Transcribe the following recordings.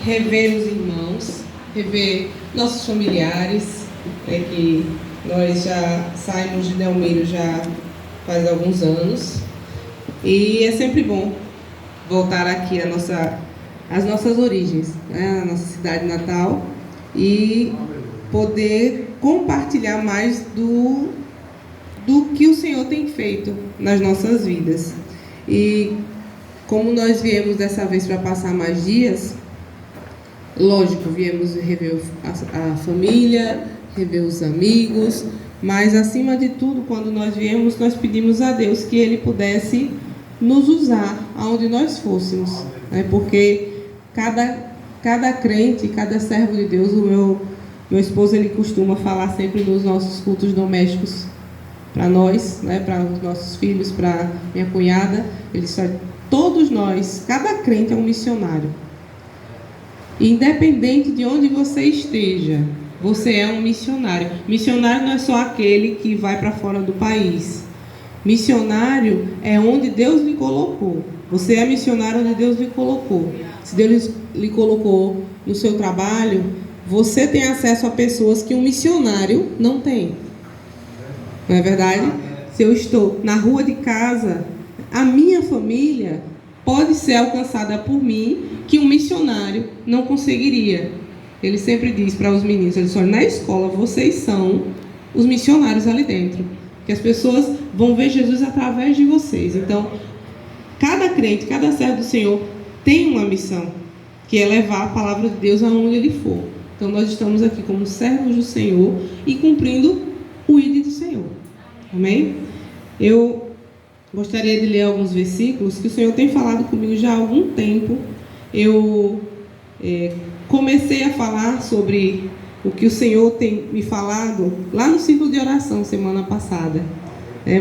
rever os irmãos, rever nossos familiares, que nós já saímos de Delmiro já faz alguns anos, e é sempre bom voltar aqui às nossas origens, né, a nossa cidade natal, e poder compartilhar mais do que o Senhor tem feito nas nossas vidas. E como nós viemos dessa vez para passar mais dias, lógico, viemos rever a família, rever os amigos, mas acima de tudo, quando nós viemos, nós pedimos a Deus que Ele pudesse nos usar aonde nós fôssemos, né? Porque cada crente, cada servo de Deus, meu esposo, ele costuma falar sempre nos nossos cultos domésticos para nós, né, para os nossos filhos, para minha cunhada, todos nós, cada crente é um missionário. Independente de onde você esteja, você é um missionário. Missionário não é só aquele que vai para fora do país. Missionário é onde Deus lhe colocou. Você é missionário onde Deus lhe colocou. Se Deus lhe colocou no seu trabalho, você tem acesso a pessoas que um missionário não tem. Não é verdade? Se eu estou na rua de casa, a minha família pode ser alcançada por mim, que um missionário não conseguiria. Ele sempre diz para os meninos, ele diz, olha, na escola vocês são os missionários ali dentro, que as pessoas vão ver Jesus através de vocês. Então, cada crente, cada servo do Senhor tem uma missão, que é levar a palavra de Deus aonde ele for. Então, nós estamos aqui como servos do Senhor e cumprindo o ID do Senhor. Amém? Eu gostaria de ler alguns versículos que o Senhor tem falado comigo já há algum tempo. Eu comecei a falar sobre o que o Senhor tem me falado lá no círculo de oração semana passada,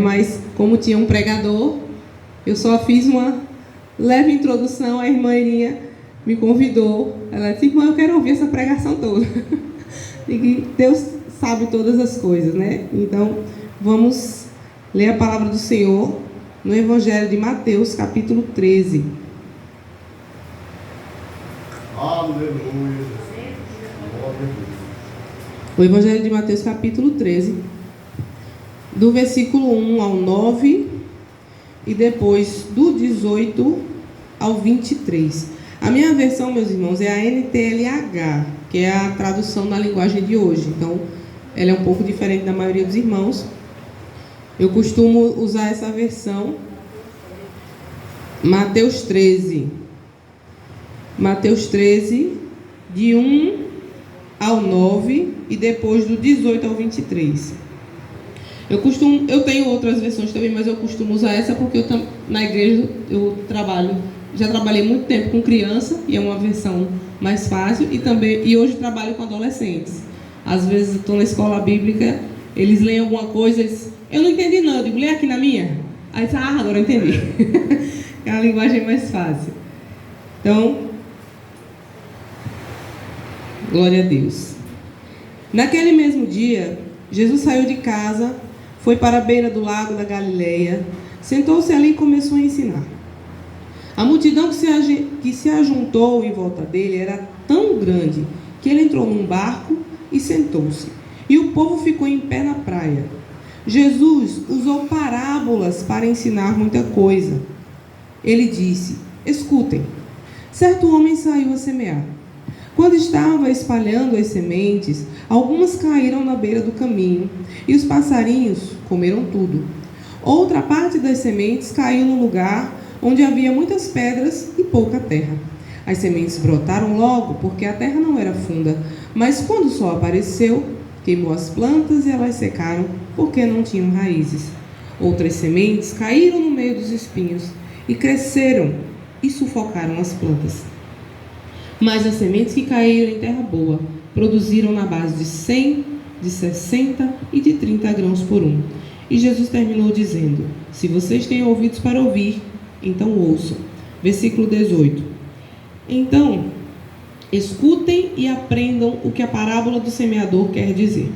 mas como tinha um pregador, eu só fiz uma leve introdução. A irmã Irinha me convidou, ela disse, irmã, eu quero ouvir essa pregação toda. E Deus sabe todas as coisas, né? Então vamos ler a palavra do Senhor no Evangelho de Mateus, capítulo 13. Aleluia. O Evangelho de Mateus, capítulo 13, do versículo 1 ao 9 e depois do 18 ao 23. A minha versão, meus irmãos, é a NTLH, que é a tradução na linguagem de hoje. Então, ela é um pouco diferente da maioria dos irmãos. Eu costumo usar essa versão. Mateus 13. Mateus 13, de 1 ao 9 e depois do 18 ao 23. Eu tenho outras versões também, mas eu costumo usar essa porque na igreja eu já trabalhei muito tempo com criança e é uma versão mais fácil, e hoje trabalho com adolescentes. Às vezes estou na escola bíblica, eles leem alguma coisa, eu não entendi não, eu digo, lê aqui na minha. Aí diz, agora eu entendi. É a linguagem mais fácil. Então, glória a Deus. Naquele mesmo dia, Jesus saiu de casa, foi para a beira do lago da Galileia, sentou-se ali e começou a ensinar. A multidão que se ajuntou em volta dele era tão grande que ele entrou num barco e sentou-se. E o povo ficou em pé na praia. Jesus usou parábolas para ensinar muita coisa. Ele disse, escutem, certo homem saiu a semear. Quando estava espalhando as sementes, algumas caíram na beira do caminho, e os passarinhos comeram tudo. Outra parte das sementes caiu no lugar onde havia muitas pedras e pouca terra. As sementes brotaram logo, porque a terra não era funda, mas quando o sol apareceu, queimou as plantas e elas secaram, porque não tinham raízes. Outras sementes caíram no meio dos espinhos, e cresceram e sufocaram as plantas. Mas as sementes que caíram em terra boa produziram na base de 100, de 60 e de 30 grãos por um. E Jesus terminou dizendo, se vocês têm ouvidos para ouvir, então ouçam. Versículo 18. Então, escutem e aprendam o que a parábola do semeador quer dizer.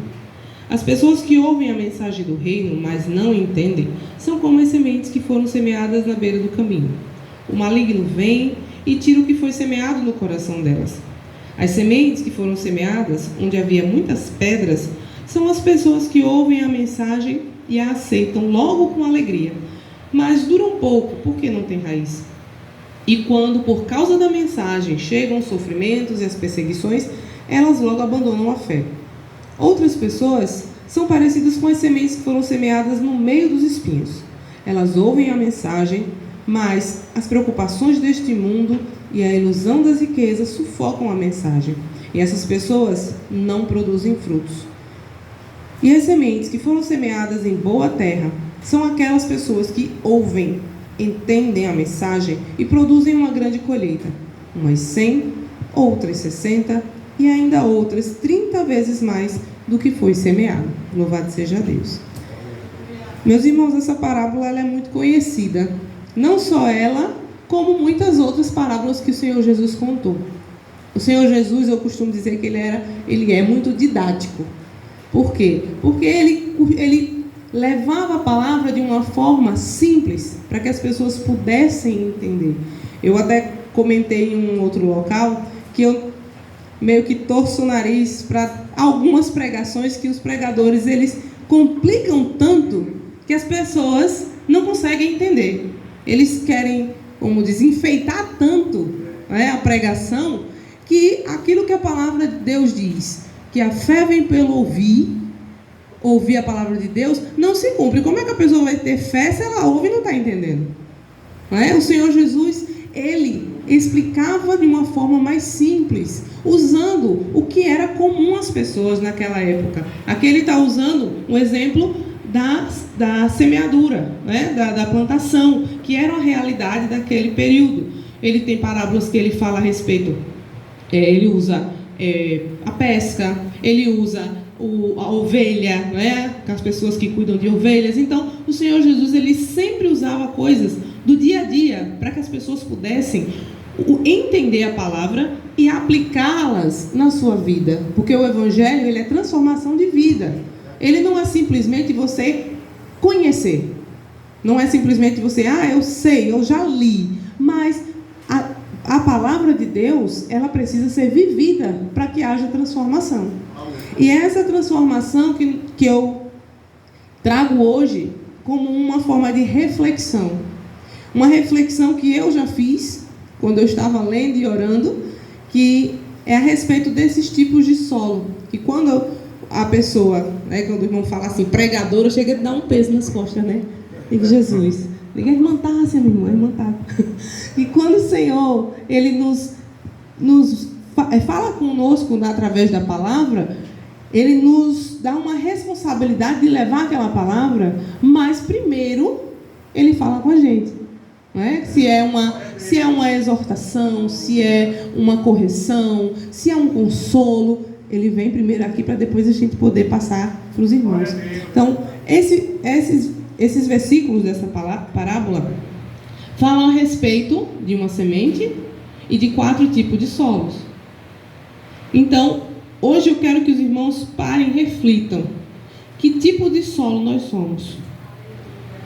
As pessoas que ouvem a mensagem do reino, mas não entendem, são como as sementes que foram semeadas na beira do caminho. O maligno vem e tira o que foi semeado no coração delas. As sementes que foram semeadas, onde havia muitas pedras, são as pessoas que ouvem a mensagem e a aceitam logo com alegria, mas duram pouco porque não tem raiz. E quando, por causa da mensagem, chegam os sofrimentos e as perseguições, elas logo abandonam a fé. Outras pessoas são parecidas com as sementes que foram semeadas no meio dos espinhos. Elas ouvem a mensagem, mas as preocupações deste mundo e a ilusão das riquezas sufocam a mensagem. E essas pessoas não produzem frutos. E as sementes que foram semeadas em boa terra são aquelas pessoas que ouvem, entendem a mensagem e produzem uma grande colheita. Umas 100, outras 60 e ainda outras 30 vezes mais do que foi semeado. Louvado seja Deus. Meus irmãos, essa parábola ela é muito conhecida. Não só ela, como muitas outras parábolas que o Senhor Jesus contou. O Senhor Jesus, eu costumo dizer que ele é muito didático. Por quê? Porque ele levava a palavra de uma forma simples, para que as pessoas pudessem entender. Eu até comentei em um outro local que eu meio que torço o nariz para algumas pregações que os pregadores eles complicam tanto que as pessoas não conseguem entender. Eles querem, como diz, enfeitar tanto, né, a pregação, que aquilo que a palavra de Deus diz, que a fé vem pelo ouvir a palavra de Deus, não se cumpre. Como é que a pessoa vai ter fé se ela ouve e não está entendendo? Não é? O Senhor Jesus, ele explicava de uma forma mais simples, usando o que era comum às pessoas naquela época. Aqui ele está usando um exemplo da semeadura, né? da plantação, que era a realidade daquele período. Ele tem parábolas que ele fala a respeito, ele usa a pesca, ele usa a ovelha, né? As pessoas que cuidam de ovelhas. Então, o Senhor Jesus ele sempre usava coisas do dia a dia para que as pessoas pudessem entender a palavra e aplicá-las na sua vida, porque o Evangelho ele é transformação de vida. Ele não é simplesmente você conhecer, não é simplesmente você, eu sei, eu já li, mas a palavra de Deus, ela precisa ser vivida para que haja transformação. E é essa transformação que eu trago hoje como uma forma de reflexão. Uma reflexão que eu já fiz quando eu estava lendo e orando, que é a respeito desses tipos de solo. Que quando a pessoa, né, quando o irmão fala assim, pregadora, chega a dar um peso nas costas, né? Digo, Jesus, diga, irmã Tássia, minha irmã, irmã Tássia. E quando o Senhor, ele nos fala conosco através da palavra, ele nos dá uma responsabilidade de levar aquela palavra, mas primeiro ele fala com a gente, não é? Se é uma exortação, se é uma correção, se é um consolo, ele vem primeiro aqui para depois a gente poder passar para os irmãos. Então, esses versículos dessa parábola falam a respeito de uma semente e de 4 tipos de solos. Então, hoje eu quero que os irmãos parem e reflitam. Que tipo de solo nós somos?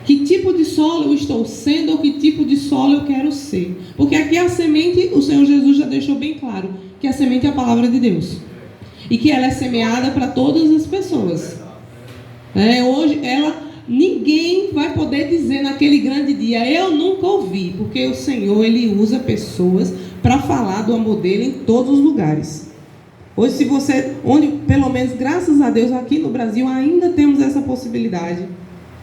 Que tipo de solo eu estou sendo ou que tipo de solo eu quero ser? Porque aqui a semente, o Senhor Jesus já deixou bem claro que a semente é a palavra de Deus. E que ela é semeada para todas as pessoas. Hoje, ninguém vai poder dizer naquele grande dia, eu nunca ouvi, porque o Senhor, ele usa pessoas para falar do amor dele em todos os lugares. Hoje, se você, pelo menos graças a Deus, aqui no Brasil ainda temos essa possibilidade,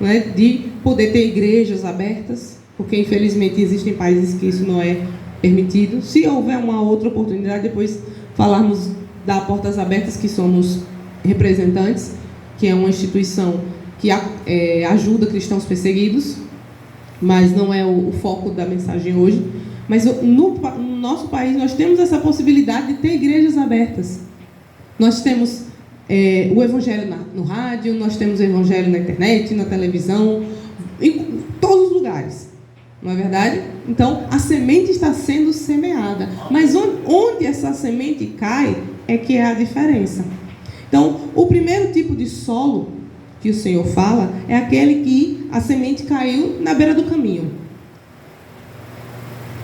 né, de poder ter igrejas abertas, porque infelizmente existem países que isso não é permitido. Se houver uma outra oportunidade, depois falarmos da Portas Abertas, que somos representantes, que é uma instituição que ajuda cristãos perseguidos, mas não é o foco da mensagem hoje. Mas no nosso país nós temos essa possibilidade de ter igrejas abertas. Nós temos o evangelho no rádio, nós temos o evangelho na internet, na televisão, em todos os lugares. Não é verdade? Então, a semente está sendo semeada. Mas onde essa semente cai é que é a diferença. Então, o primeiro tipo de solo que o Senhor fala é aquele que a semente caiu na beira do caminho.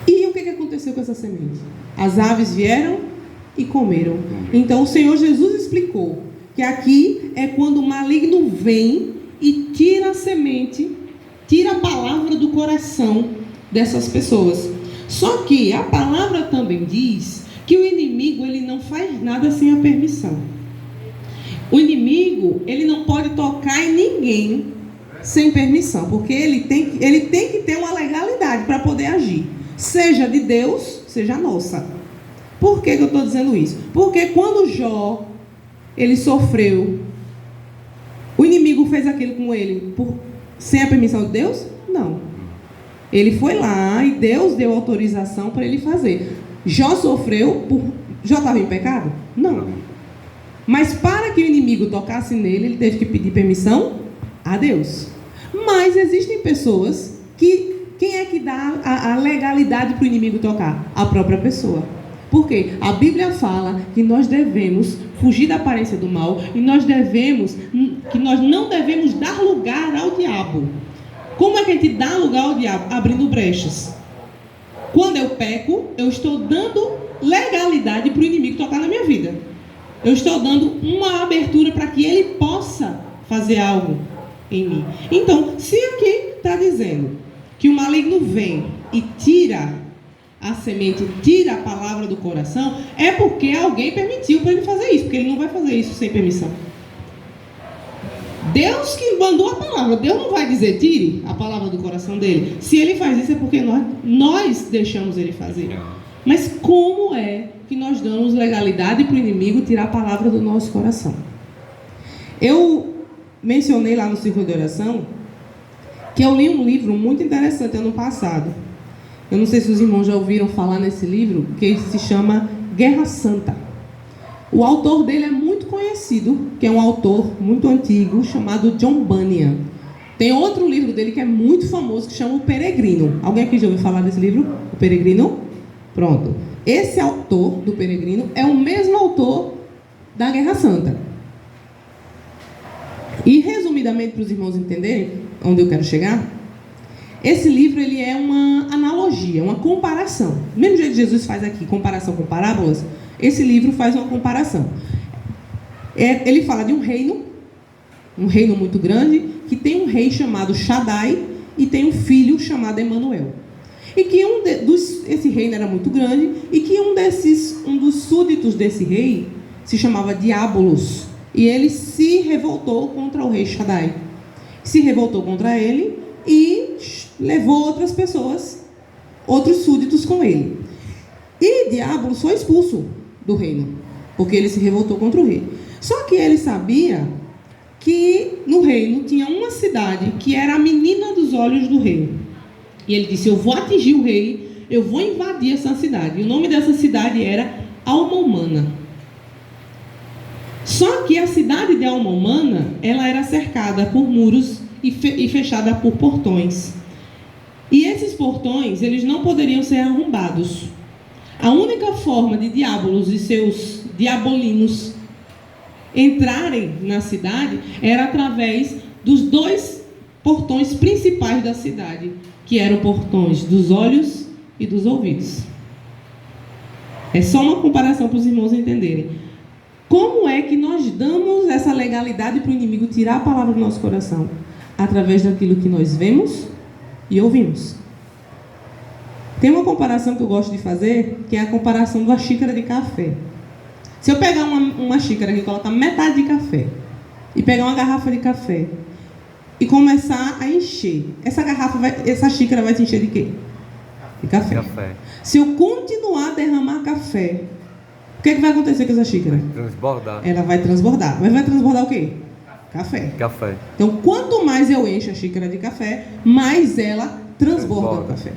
E o que aconteceu aconteceu com essa semente? As aves vieram e comeram. Então o Senhor Jesus explicou que aqui é quando o maligno vem e tira a semente, tira a palavra do coração dessas pessoas. Só que a palavra também diz que o inimigo, ele não faz nada sem a permissão. O inimigo, ele não pode tocar em ninguém sem permissão, porque ele tem que ter uma legalidade para poder agir, seja de Deus, seja nossa. Por que eu estou dizendo isso? Porque quando Jó, ele sofreu, o inimigo fez aquilo com ele sem a permissão de Deus? Não. Ele foi lá e Deus deu autorização para ele fazer. Jó sofreu, Jó estava em pecado? Não. Mas para que o inimigo tocasse nele, ele teve que pedir permissão a Deus. Mas existem pessoas que, quem é que dá a legalidade para o inimigo tocar? A própria pessoa. Por quê? A Bíblia fala que nós devemos fugir da aparência do mal e que nós não devemos dar lugar ao diabo. Como é que a gente dá lugar ao diabo? Abrindo brechas. Quando eu peco, eu estou dando legalidade para o inimigo tocar na minha vida. Eu estou dando uma abertura para que ele possa fazer algo em mim. Então, se aqui está dizendo que o maligno vem e tira a semente, tira a palavra do coração, é porque alguém permitiu para ele fazer isso, porque ele não vai fazer isso sem permissão. Deus que mandou a palavra, Deus não vai dizer tire a palavra do coração dele. Se ele faz isso é porque nós deixamos ele fazer. Mas como é que nós damos legalidade para o inimigo tirar a palavra do nosso coração? Eu mencionei lá no círculo de oração que eu li um livro muito interessante ano passado. Eu não sei se os irmãos já ouviram falar nesse livro, que se chama Guerra Santa. O autor dele é muito conhecido, que é um autor muito antigo, chamado John Bunyan. Tem outro livro dele que é muito famoso, que chama O Peregrino. Alguém aqui já ouviu falar desse livro? O Peregrino? Pronto. Esse autor do Peregrino é o mesmo autor da Guerra Santa. E, resumidamente, para os irmãos entenderem onde eu quero chegar, esse livro ele é uma analogia, uma comparação. Do mesmo jeito que Jesus faz aqui comparação com parábolas, esse livro faz uma comparação. Ele fala de um reino muito grande, que tem um rei chamado Shaddai e tem um filho chamado Emanuel. E que esse reino era muito grande e que um dos súditos desse rei se chamava Diabolos. E ele se revoltou contra o rei Shaddai. Se revoltou contra ele e levou outras pessoas, outros súditos com ele. E Diabolos foi expulso do reino, porque ele se revoltou contra o rei. Só que ele sabia que no reino tinha uma cidade que era a menina dos olhos do rei. E ele disse, eu vou atingir o rei, eu vou invadir essa cidade. E o nome dessa cidade era Alma-Humana. Só que a cidade de Alma-Humana, ela era cercada por muros e fechada por portões. E esses portões, eles não poderiam ser arrombados. A única forma de Diabolos e seus diabolinos entrarem na cidade era através dos 2 portões principais da cidade, que eram portões dos olhos e dos ouvidos. É só uma comparação para os irmãos entenderem. Como é que nós damos essa legalidade para o inimigo tirar a palavra do nosso coração? Através daquilo que nós vemos e ouvimos. Tem uma comparação que eu gosto de fazer, que é a comparação da xícara de café. Se eu pegar uma xícara e colocar metade de café, e pegar uma garrafa de café, e começar a encher, essa xícara vai se encher de quê? De café. Se eu continuar a derramar café, o que vai acontecer com essa xícara? Transbordar. Ela vai transbordar. Mas vai transbordar o quê? Café. Então, quanto mais eu encho a xícara de café, mais ela transborda o café.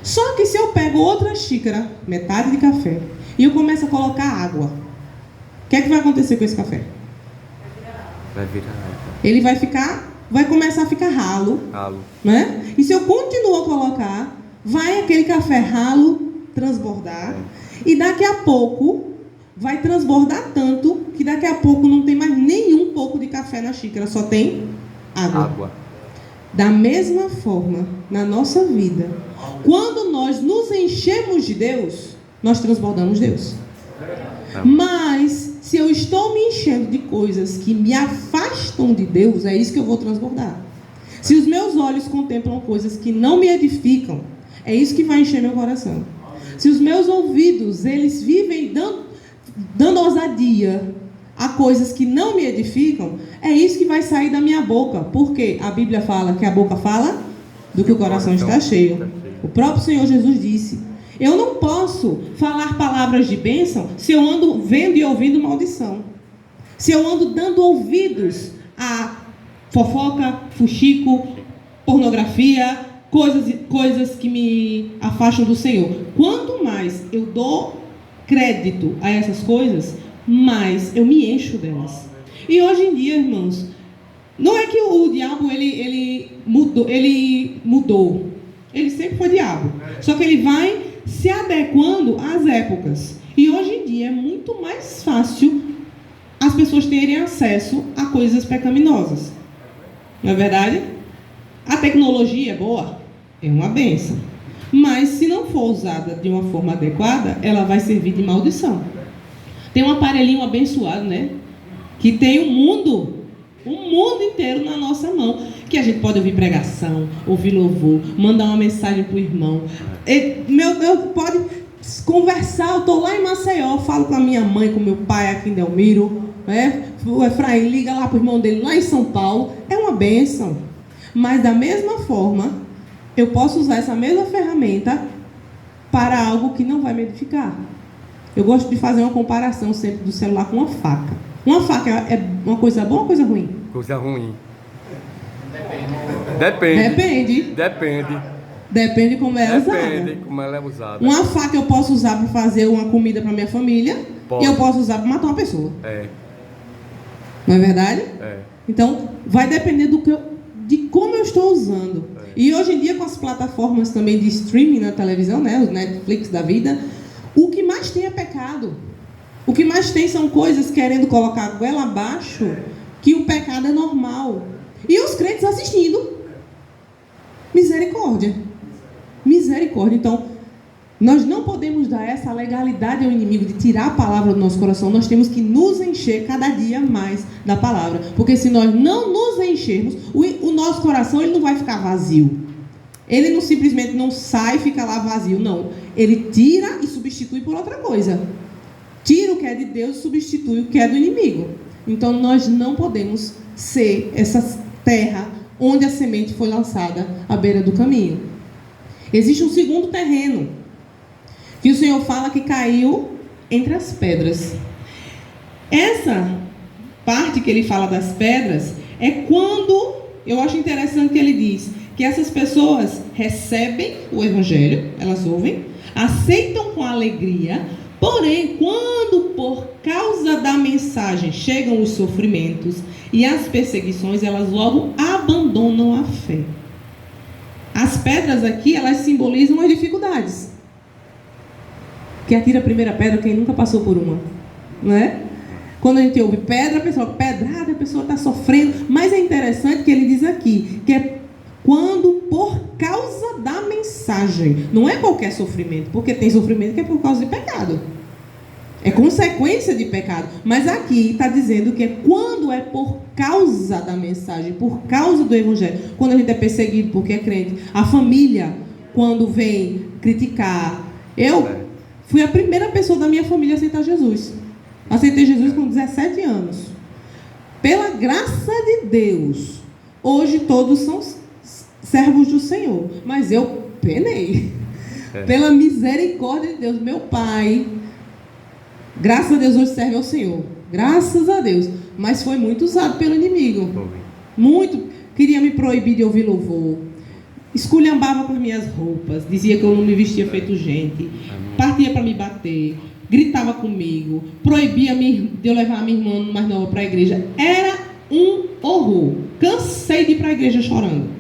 Só que se eu pego outra xícara, metade de café, e eu começo a colocar água, o que é que vai acontecer com esse café? Vai virar água. Ele vai começar a ficar ralo. Né? E se eu continuar a colocar, vai aquele café ralo transbordar. E daqui a pouco vai transbordar tanto que daqui a pouco não tem mais nenhum pouco de café na xícara, só tem água. Da mesma forma, na nossa vida, Quando nós nos enchemos de Deus, nós transbordamos Deus. Mas, se eu estou me enchendo de coisas que me afastam de Deus, é isso que eu vou transbordar. Se os meus olhos contemplam coisas que não me edificam, é isso que vai encher meu coração. Se os meus ouvidos, eles vivem dando ousadia a coisas que não me edificam, é isso que vai sair da minha boca. Porque a Bíblia fala que a boca fala do que o coração está cheio. O próprio Senhor Jesus disse: eu não posso falar palavras de bênção se eu ando vendo e ouvindo maldição. Se eu ando dando ouvidos a fofoca, fuxico, pornografia, coisas que me afastam do Senhor. Quanto mais eu dou crédito a essas coisas, mais eu me encho delas. E hoje em dia, irmãos, não é que o diabo ele mudou. Ele sempre foi diabo. Só que ele vai se adequando às épocas. E hoje em dia é muito mais fácil as pessoas terem acesso a coisas pecaminosas. Não é verdade? A tecnologia é boa? É uma bênção. Mas se não for usada de uma forma adequada, ela vai servir de maldição. Tem um aparelhinho abençoado, né? Que tem o mundo inteiro na nossa mão. Que a gente pode ouvir pregação, ouvir louvor, mandar uma mensagem para o irmão. Meu Deus, pode conversar. Eu estou lá em Maceió, falo com a minha mãe, com meu pai aqui em Delmiro. O Efraim liga lá para o irmão dele lá em São Paulo. É uma bênção. Mas da mesma forma, eu posso usar essa mesma ferramenta para algo que não vai me edificar. Eu gosto de fazer uma comparação sempre do celular com uma faca. Uma faca é uma coisa boa ou uma coisa ruim? Coisa ruim. Depende como ela é usada. Depende como ela é usada. Uma faca eu posso usar para fazer uma comida para minha família. Pode. E eu posso usar para matar uma pessoa. É. Não é verdade? É. Então, vai depender de como eu estou usando. É. E hoje em dia, com as plataformas também de streaming na televisão, né, os Netflix da vida, o que mais tem é pecado. O que mais tem são coisas querendo colocar a goela abaixo que o pecado é normal. E os crentes assistindo. Misericórdia. Misericórdia. Então, nós não podemos dar essa legalidade ao inimigo de tirar a palavra do nosso coração. Nós temos que nos encher cada dia mais da palavra. Porque se nós não nos enchermos, o nosso coração ele não vai ficar vazio. Ele não simplesmente não sai e fica lá vazio. Não. Ele tira e substitui por outra coisa. Tira o que é de Deus e substitui o que é do inimigo. Então, nós não podemos ser essa terra onde a semente foi lançada à beira do caminho. Existe um segundo terreno que o Senhor fala que caiu entre as pedras. Essa parte que ele fala das pedras é quando, eu acho interessante que ele diz que essas pessoas recebem o evangelho, elas ouvem, aceitam com alegria, porém, quando por causa da mensagem chegam os sofrimentos e as perseguições, elas logo abandonam a fé. As pedras aqui, elas simbolizam as dificuldades. Que atira a primeira pedra quem nunca passou por uma, não é? Quando a gente ouve pedra, a pessoa pedrada, a pessoa está sofrendo. Mas é interessante que ele diz aqui, que é quando por causa da mensagem. Não é qualquer sofrimento, porque tem sofrimento que é por causa de pecado. É consequência de pecado. Mas aqui está dizendo que é quando é por causa da mensagem, por causa do evangelho. Quando a gente é perseguido porque é crente. A família, quando vem criticar. Eu fui a primeira pessoa da minha família a aceitar Jesus. Aceitei Jesus com 17 anos. Pela graça de Deus, hoje todos são servos do Senhor. Mas eu penei. Pela misericórdia de Deus, meu pai, graças a Deus, hoje serve ao Senhor. Graças a Deus. Mas foi muito usado pelo inimigo. Muito. Queria me proibir de ouvir louvor. Esculhambava com as minhas roupas. Dizia que eu não me vestia feito gente. Partia para me bater. Gritava comigo. Proibia de eu levar a minha irmã mais nova para a igreja. Era um horror. Cansei de ir para a igreja chorando.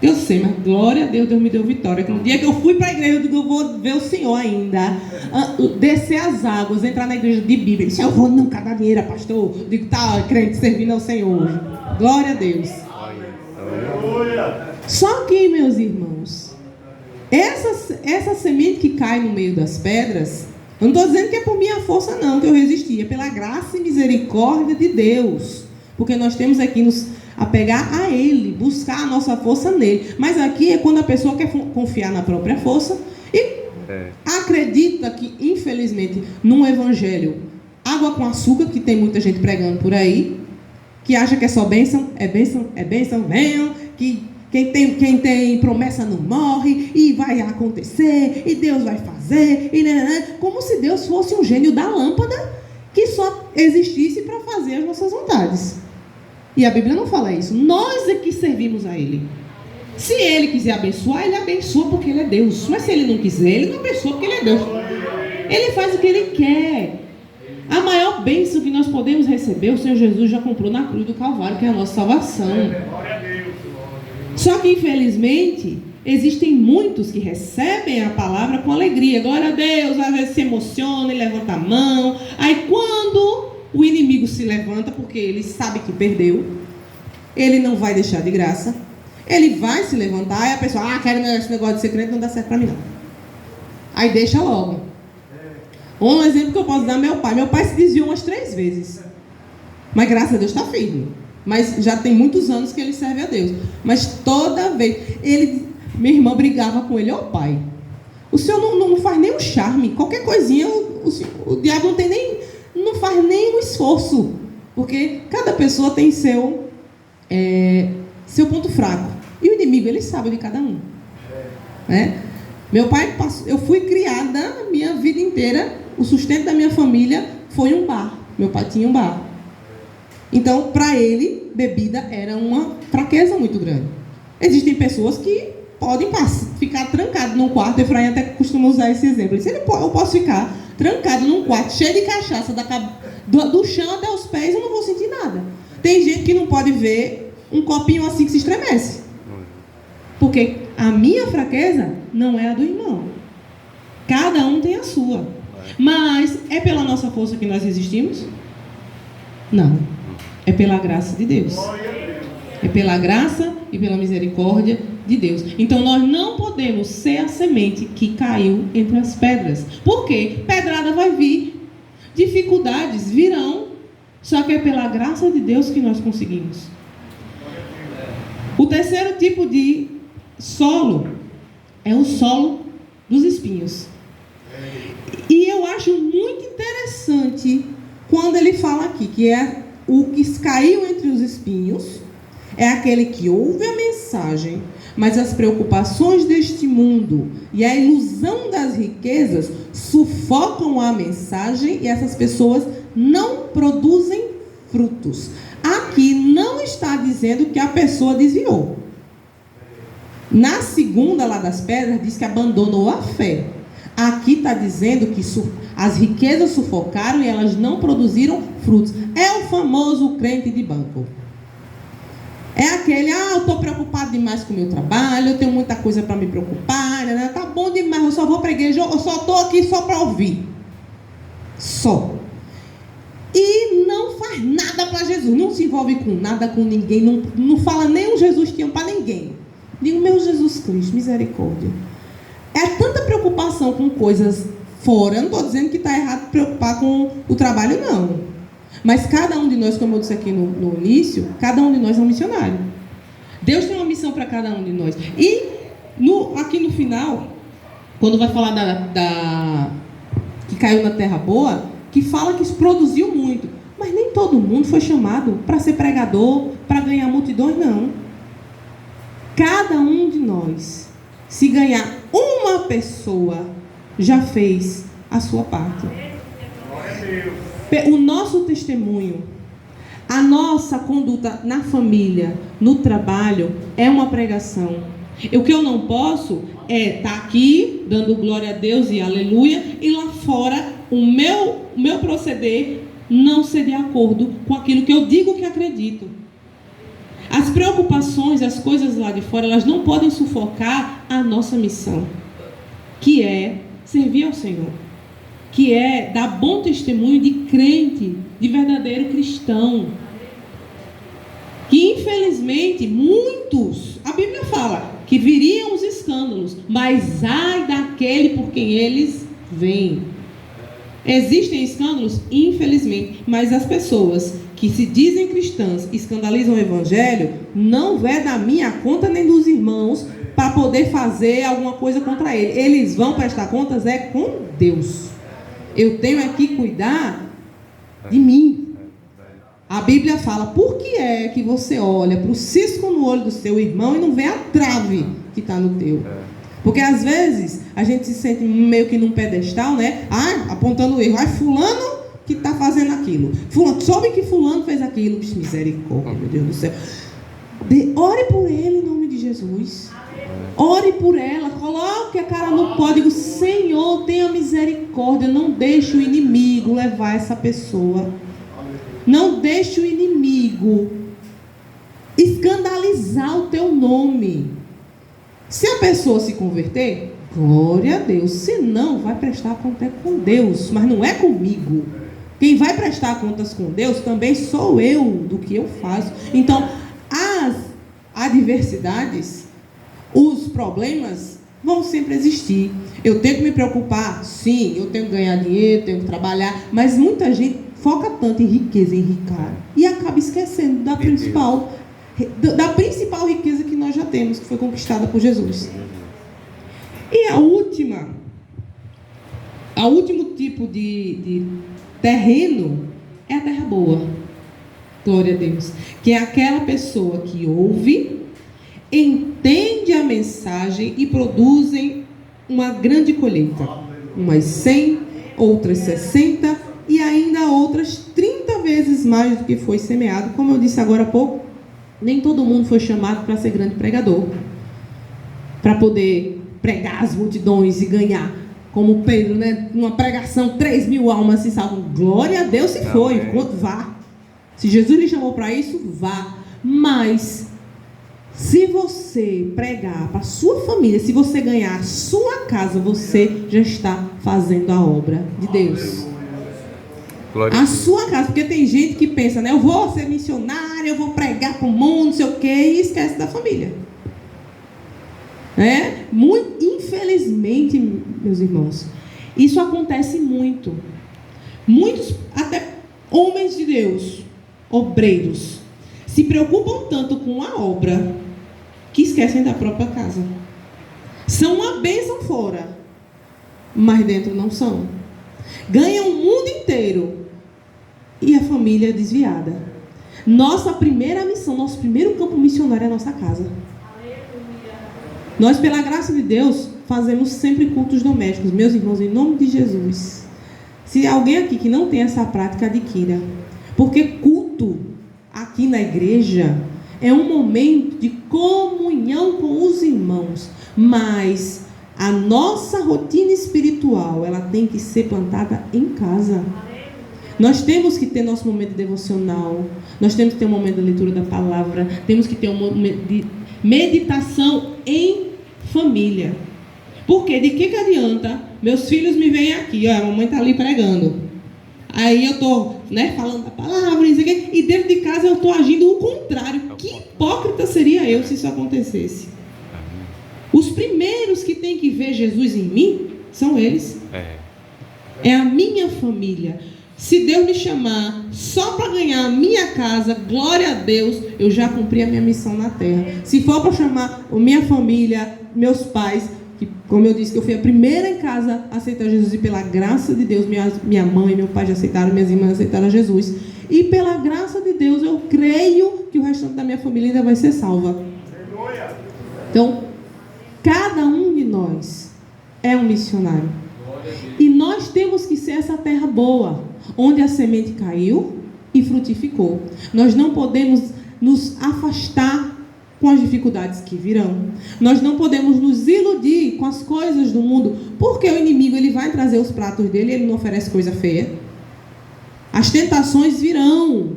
Eu sei, mas glória a Deus, Deus me deu vitória. Que no dia que eu fui para a igreja, eu digo, eu vou ver o Senhor ainda. Descer as águas, entrar na igreja de Bíblia. Eu vou nunca dar dinheiro, pastor. Eu digo, tá, crente, servindo ao Senhor. Glória a Deus. Só que, meus irmãos, Essa semente que cai no meio das pedras, eu não estou dizendo que é por minha força não, que eu resisti, é pela graça e misericórdia de Deus. Porque nós temos aqui nos apegar a Ele, buscar a nossa força nele. Mas aqui é quando a pessoa quer confiar na própria força e acredita que, infelizmente, num evangelho água com açúcar, que tem muita gente pregando por aí, que acha que é só bênção, venham, que quem tem promessa não morre, e vai acontecer, e Deus vai fazer, como se Deus fosse um gênio da lâmpada que só existisse para fazer as nossas vontades. E a Bíblia não fala isso. Nós é que servimos a Ele. Se Ele quiser abençoar, Ele abençoa porque Ele é Deus. Mas se Ele não quiser, Ele não abençoa porque Ele é Deus. Ele faz o que Ele quer. A maior bênção que nós podemos receber, o Senhor Jesus já comprou na cruz do Calvário, que é a nossa salvação. Só que, infelizmente, existem muitos que recebem a palavra com alegria. Glória a Deus, às vezes se emociona e levanta a mão. Aí quando o inimigo se levanta, porque ele sabe que perdeu, ele não vai deixar de graça. Ele vai se levantar e a pessoa, quero esse negócio de ser crente, não dá certo para mim não. Aí deixa logo. Um exemplo que eu posso dar, meu pai. Meu pai se desviou umas 3 vezes. Mas graças a Deus está firme. Mas já tem muitos anos que ele serve a Deus. Mas toda vez, minha irmã brigava com ele, pai, o senhor não faz nem um charme. Qualquer coisinha, o diabo não faz nem um esforço. Porque cada pessoa tem seu ponto fraco. E o inimigo, ele sabe de cada um. Né? Meu pai, eu fui criada a minha vida inteira, o sustento da minha família foi um bar. Meu pai tinha um bar. Então, para ele, bebida era uma fraqueza muito grande. Existem pessoas que podem ficar trancadas num quarto. Efraim até costuma usar esse exemplo. Eu posso ficar trancado num quarto cheio de cachaça, do chão até os pés, eu não vou sentir nada. Tem gente que não pode ver um copinho assim que se estremece. Porque a minha fraqueza não é a do irmão. Cada um tem a sua. Mas é pela nossa força que nós existimos? Não. É pela graça de Deus. É pela graça e pela misericórdia de Deus. Então nós não podemos ser a semente que caiu entre as pedras. Por quê? Pedrada vai vir. Dificuldades virão. Só que é pela graça de Deus que nós conseguimos. O terceiro tipo de solo é o solo dos espinhos. E eu acho muito interessante quando ele fala aqui que é o que caiu entre os espinhos, é aquele que ouve a mensagem, mas as preocupações deste mundo e a ilusão das riquezas sufocam a mensagem e essas pessoas não produzem frutos. Aqui não está dizendo que a pessoa desviou. Na segunda lá das pedras diz que abandonou a fé. Aqui está dizendo que as riquezas sufocaram e elas não produziram frutos. É o famoso crente de banco. É aquele, eu estou preocupado demais com o meu trabalho, eu tenho muita coisa para me preocupar, né? Tá bom demais, eu só vou para a igreja, eu só estou aqui só para ouvir. Só. E não faz nada para Jesus, não se envolve com nada, com ninguém, não fala nem um Jesus te ama para ninguém. Digo, meu Jesus Cristo, misericórdia. É tanta preocupação com coisas fora, não estou dizendo que está errado preocupar com o trabalho, não. Mas cada um de nós, como eu disse aqui no início, cada um de nós é um missionário. Deus tem uma missão para cada um de nós. E aqui no final, quando vai falar que caiu na terra boa, que fala que produziu muito. Mas nem todo mundo foi chamado para ser pregador, para ganhar multidões, não. Cada um de nós, se ganhar uma pessoa, já fez a sua parte. O nosso testemunho, a nossa conduta na família, no trabalho, é uma pregação. O que eu não posso é estar aqui, dando glória a Deus e aleluia, e lá fora, o meu proceder não ser de acordo com aquilo que eu digo que acredito. As preocupações, as coisas lá de fora, elas não podem sufocar a nossa missão, que é servir ao Senhor, que é dar bom testemunho de crente, de verdadeiro cristão. Que infelizmente muitos, a Bíblia fala, que viriam os escândalos, mas ai daquele por quem eles vêm. Existem escândalos? Infelizmente, mas as pessoas que se dizem cristãs e escandalizam o evangelho, não é da minha conta nem dos irmãos para poder fazer alguma coisa contra ele. Eles vão prestar contas com Deus. Eu tenho aqui que cuidar de mim. A Bíblia fala, por que é que você olha para o cisco no olho do seu irmão e não vê a trave que está no teu? Porque às vezes a gente se sente meio que num pedestal, né? Apontando o erro. Fulano que está fazendo aquilo. Fulano, soube que fulano fez aquilo. Misericórdia, meu Deus do céu. Ore por ele em nome de Jesus. Ore por ela. Coloque a cara no pó. Digo, Senhor, tenha misericórdia. Não deixe o inimigo levar essa pessoa. Não deixe o inimigo escandalizar o teu nome. Se a pessoa se converter, glória a Deus. Se não, vai prestar conta com Deus, mas não é comigo. Quem vai prestar contas com Deus também sou eu, do que eu faço. Então, as adversidades, os problemas vão sempre existir. Eu tenho que me preocupar, sim, eu tenho que ganhar dinheiro, tenho que trabalhar, mas muita gente foca tanto em riqueza, em ricar, e acaba esquecendo da principal riqueza que nós já temos, que foi conquistada por Jesus. E o último tipo de terreno é a terra boa. Glória a Deus. Que é aquela pessoa que ouve, entende a mensagem e produzem uma grande colheita. Umas 100, outras 60 e ainda outras 30 vezes mais do que foi semeado. Como eu disse agora há pouco, nem todo mundo foi chamado para ser grande pregador, para poder pregar as multidões e ganhar, como Pedro, né? Numa pregação, 3.000 almas se salvam. Glória a Deus se foi, vá. Se Jesus lhe chamou para isso, vá. Mas se você pregar para a sua família, se você ganhar a sua casa, você já está fazendo a obra de Deus. A sua casa, porque tem gente que pensa, né? Eu vou ser missionário, eu vou pregar para o mundo, não sei o quê, e esquece da família. Muito, infelizmente, meus irmãos, isso acontece muito. Muitos, até homens de Deus, obreiros, se preocupam tanto com a obra que esquecem da própria casa. São uma bênção fora, mas dentro não são. Ganham o mundo inteiro e a família é desviada. Nossa primeira missão, nosso primeiro campo missionário é a nossa casa. Nós, pela graça de Deus, fazemos sempre cultos domésticos. Meus irmãos, em nome de Jesus, se alguém aqui que não tem essa prática, adquira. Porque culto aqui na igreja é um momento de comunhão com os irmãos. Mas a nossa rotina espiritual, ela tem que ser plantada em casa. Nós temos que ter nosso momento devocional. Nós temos que ter um momento de leitura da palavra. Temos que ter um momento de meditação em família. Porque de que adianta meus filhos me veem aqui, a mamãe está ali pregando, aí eu estou falando da palavra, e dentro de casa eu estou agindo o contrário. Que hipócrita seria eu se isso acontecesse? Os primeiros que têm que ver Jesus em mim são eles. É a minha família. Se Deus me chamar só para ganhar a minha casa, glória a Deus, eu já cumpri a minha missão na terra. Se for para chamar a minha família, meus pais, que, como eu disse, que eu fui a primeira em casa a aceitar Jesus, e pela graça de Deus, minha mãe e meu pai já aceitaram, minhas irmãs aceitaram Jesus, e pela graça de Deus eu creio que o restante da minha família ainda vai ser salva. Então, cada um de nós é um missionário, e nós temos que ser essa terra boa, onde a semente caiu e frutificou. Nós não podemos nos afastar com as dificuldades que virão. Nós não podemos nos iludir com as coisas do mundo, porque o inimigo ele vai trazer os pratos dele e ele não oferece coisa feia. As tentações virão.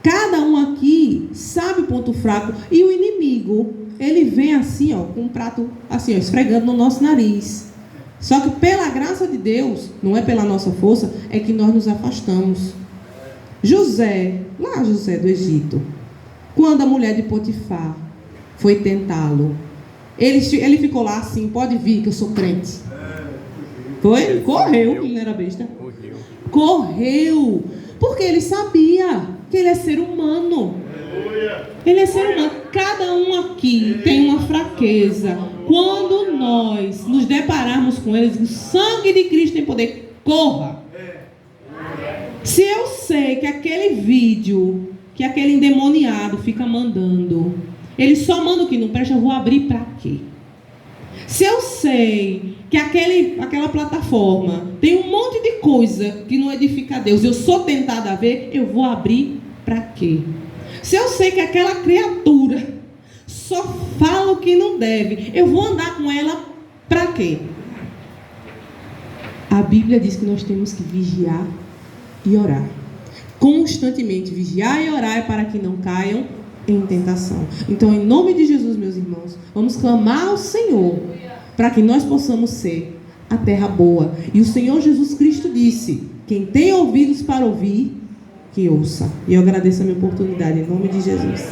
Cada um aqui sabe o ponto fraco, e o inimigo, ele vem assim, com um prato assim, esfregando no nosso nariz. Só que pela graça de Deus, não é pela nossa força, é que nós nos afastamos. José do Egito, quando a mulher de Potifar foi tentá-lo, Ele ficou lá assim, pode vir que eu sou crente. Foi? Correu, ele não era besta. Correu. Porque ele sabia que ele é ser humano. Ele é ser humano. Cada um aqui tem uma fraqueza. Quando nós nos depararmos com eles, o sangue de Cristo tem poder. Corra. Se eu sei que aquele vídeo, que aquele endemoniado fica mandando, ele só manda o que não presta, eu vou abrir para quê? Se eu sei que aquela plataforma tem um monte de coisa que não edifica a Deus, eu sou tentada a ver, eu vou abrir para quê? Se eu sei que aquela criatura só fala o que não deve, eu vou andar com ela para quê? A Bíblia diz que nós temos que vigiar e orar. Constantemente vigiar e orar é para que não caiam em tentação. Então, em nome de Jesus, meus irmãos, vamos clamar ao Senhor para que nós possamos ser a terra boa. E o Senhor Jesus Cristo disse: quem tem ouvidos para ouvir, que ouça. E eu agradeço a minha oportunidade, em nome de Jesus.